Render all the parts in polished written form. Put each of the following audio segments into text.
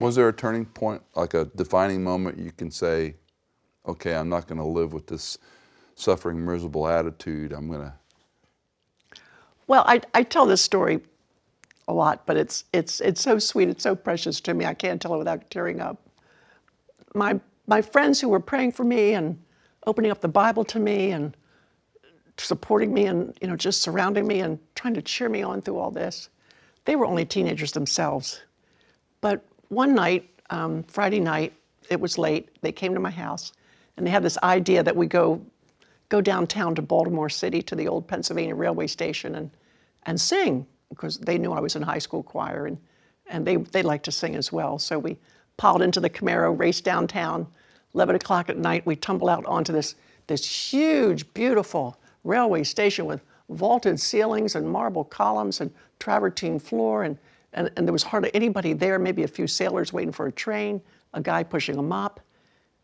Was there a turning point, like a defining moment you can say, okay, I'm not going to live with this suffering, miserable attitude. I'm going to... Well, I tell this story a lot, but it's so sweet, it's so precious to me. I can't tell it without tearing up. My friends who were praying for me and opening up the Bible to me and supporting me and just surrounding me and trying to cheer me on through all this, they were only teenagers themselves. But one night, Friday night, it was late, they came to my house and they had this idea that we go downtown to Baltimore City to the old Pennsylvania railway station and sing, because they knew I was in high school choir and they liked to sing as well. So we piled into the Camaro, raced downtown. 11 o'clock at night, we tumble out onto this huge, beautiful railway station with vaulted ceilings and marble columns and travertine floor, and there was hardly anybody there, maybe a few sailors waiting for a train, a guy pushing a mop.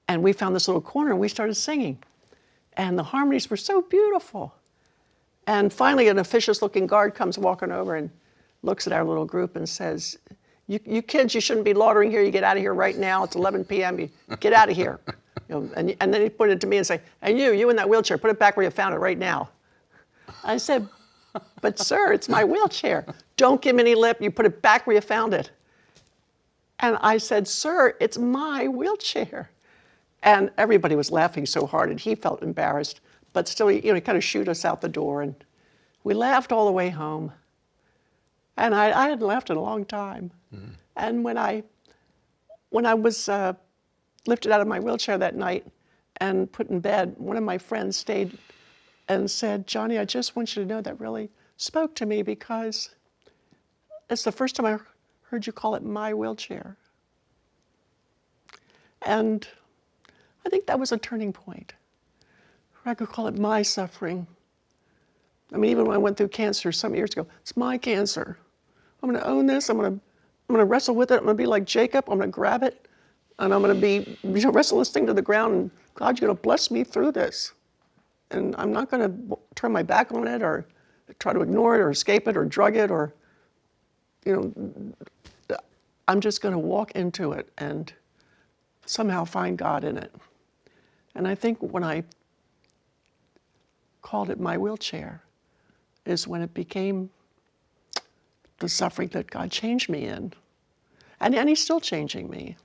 And we found this little corner and we started singing. And the harmonies were so beautiful. And finally, an officious-looking guard comes walking over and looks at our little group and says, you kids, you shouldn't be loitering here. You get out of here right now. It's 11 p.m. You get out of here. And then he pointed to me and said, and you in that wheelchair, put it back where you found it right now. I said, but sir, it's my wheelchair. Don't give me any lip. You put it back where you found it. And I said, sir, it's my wheelchair. And everybody was laughing so hard, and he felt embarrassed. But still, he kind of shooed us out the door, and we laughed all the way home. And I hadn't laughed in a long time. Mm-hmm. And when I was lifted out of my wheelchair that night and put in bed, one of my friends stayed and said, Joni, I just want you to know that really spoke to me, because it's the first time I heard you call it my wheelchair. And I think that was a turning point. I could call it my suffering. I mean, even when I went through cancer some years ago, it's my cancer. I'm going to own this. I'm going to wrestle with it. I'm going to be like Jacob. I'm going to grab it, and I'm going to be wrestle this thing to the ground. And God, you're going to bless me through this. And I'm not going to turn my back on it or try to ignore it or escape it or drug it or, I'm just going to walk into it and somehow find God in it. And I think when I called it my wheelchair is when it became the suffering that God changed me in. And He's still changing me.